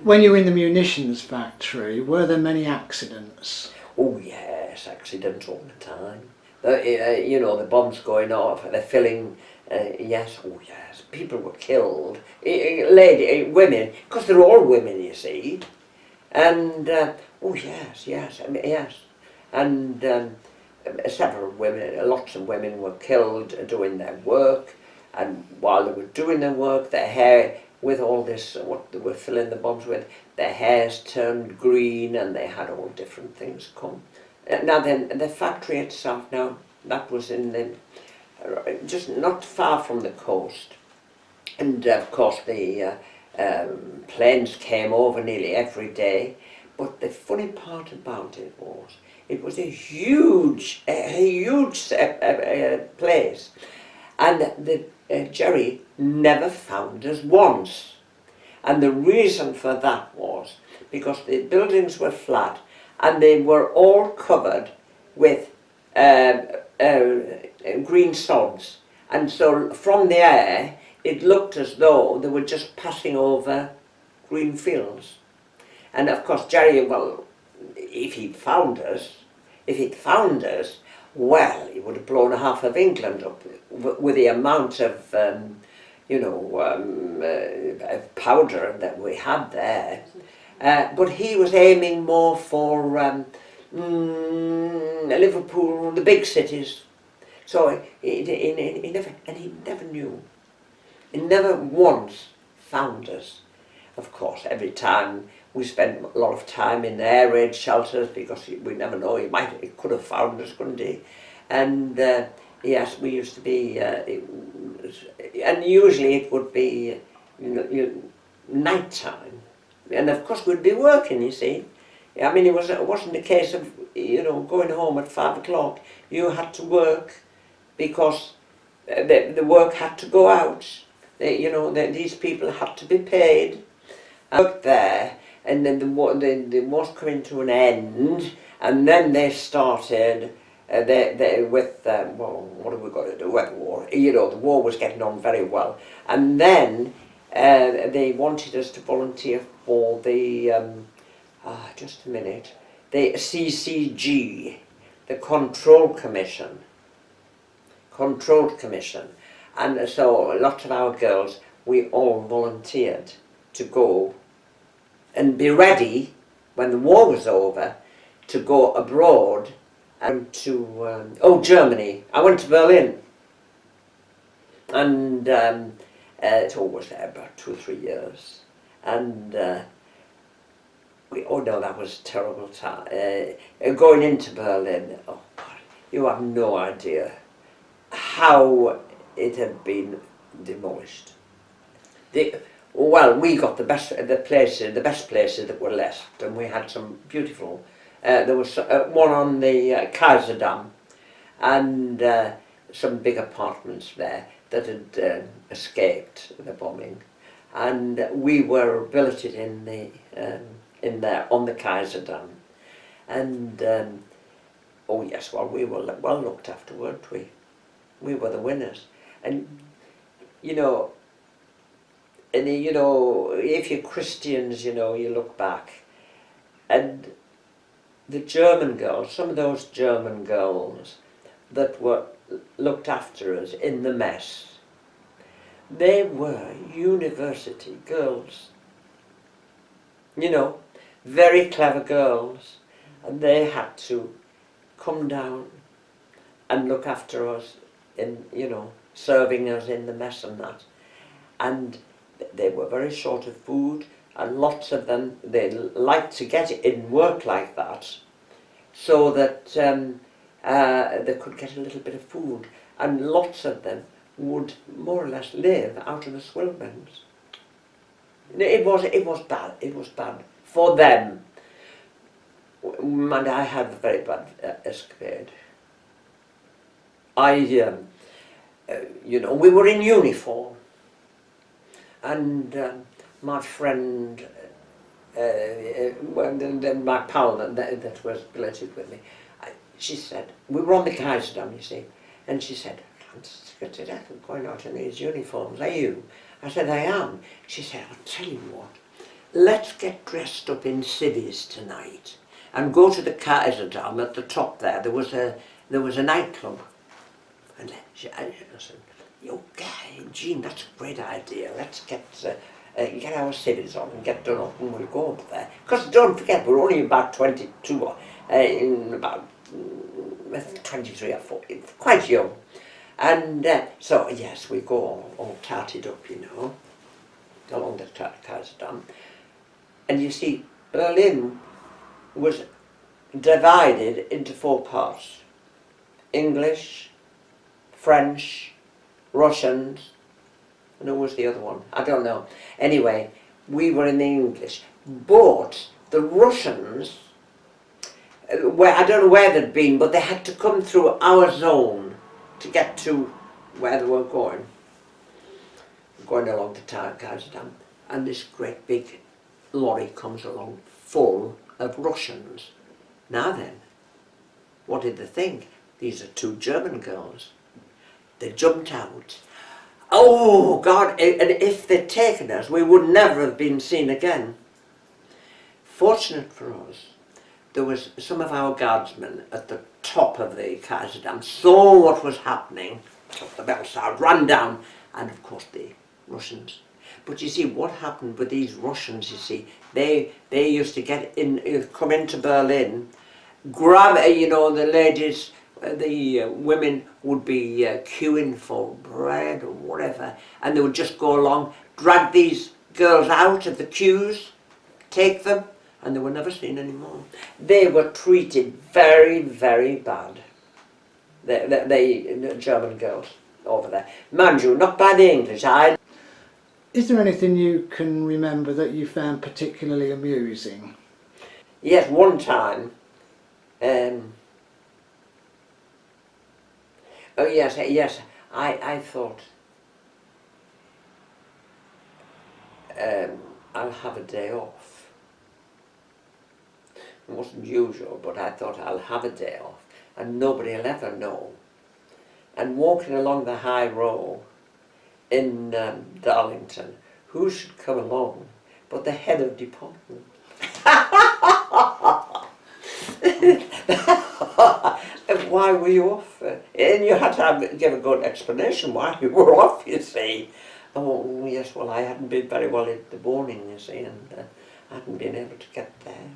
When you were in the munitions factory, were there many accidents? Oh yes, accidents all the time. You know, the bombs going off, they're filling, yes, oh yes, people were killed. Women, because they're all women, you see. And, oh yes, yes, I mean, yes. And several women, lots of women were killed doing their work. And while they were doing their work, their hair, with all this, what they were filling the bombs with, their hairs turned green and they had all different things come. Now then, the factory itself, now, that was in the, just not far from the coast. And of course the planes came over nearly every day. But the funny part about it was a huge place. And the Jerry never found us once. And the reason for that was because the buildings were flat and they were all covered with green sods. And so from the air, it looked as though they were just passing over green fields. And of course, Jerry, well, if he'd found us, well, he would have blown half of England up with the amount of, powder that we had there. But he was aiming more for Liverpool, the big cities. So he never knew. He never once found us. Of course, every time we spent a lot of time in air raid shelters because we never know, he could have found us, couldn't he? And yes, we used to be, and usually it would be night time. And of course we'd be working, you see. I mean, it wasn't a case of, going home at 5 o'clock. You had to work because the work had to go out. These people had to be paid. I worked there, and then the war's coming to an end, and then they started with, what have we got to do with the war? The war was getting on very well. And then they wanted us to volunteer for the, just a minute, the CCG, the Control Commission. And so lots of our girls, we all volunteered to go and be ready when the war was over to go abroad and to Germany. I went to Berlin, and it was there about 2 or 3 years, and that was a terrible time. Going into Berlin, oh God, you have no idea how it had been demolished. We got the best places that were left, and we had some beautiful. There was one on the Kaiser Dam, and some big apartments there that had escaped the bombing, and we were billeted in there on the Kaiser Dam, and we were well looked after, weren't we? We were the winners, and if you're Christians, you look back, and the German girls, some of those German girls that were looked after us in the mess, they were university girls, very clever girls, and they had to come down and look after us in, serving us in the mess and that. And they were very short of food, and lots of them, they liked to get in work like that so that they could get a little bit of food, and lots of them would more or less live out of the swill bins. It was bad for them, and I had a very bad escapade. We were in uniform, and my friend, my pal that was billeted with me, she said, we were on the Kaiser Dam, you see, and she said, I'm scared to death of going out in these uniforms, are you? I said, I am. She said, I'll tell you what, let's get dressed up in civvies tonight and go to the Kaiserdam at the top there. There was a nightclub. And I said, okay, Jean, that's a great idea. Let's get our civvies on and get done up and we'll go up there. Because don't forget, we're only about 22, in about 23 or 40, quite young. And so, yes, we go all tarted up, you know, along the Kaiserdam. And you see, Berlin was divided into 4 parts. English, French, Russians, and who was the other one? I don't know. Anyway, we were in the English. But the Russians, where I don't know where they'd been, but they had to come through our zone to get to where they were going along the Kaiserdam. And this great big lorry comes along full of Russians. Now then, what did they think? These are 2 German girls. They jumped out. Oh God, and if they'd taken us, we would never have been seen again. Fortunate for us, there was some of our guardsmen at the top of the Kaiserdam, saw what was happening, took the bell sound, ran down, and of course the Russians. But you see, what happened with these Russians, you see, they used to get in, come into Berlin, grab, you know, the ladies, the women would be queuing for bread or whatever, and they would just go along, drag these girls out of the queues, take them, and they were never seen anymore. They were treated very, very bad, the German girls over there. Mind you, not by the English. Is there anything you can remember that you found particularly amusing? Yes, one time, oh yes, I thought, I'll have a day off. It wasn't usual, but I thought I'll have a day off and nobody will ever know. And walking along the high road in Darlington, who should come along but the head of department. Why were you off? And you had to give a good explanation why you were off, you see. Oh yes, well I hadn't been very well in the morning, you see, and I hadn't been able to get there.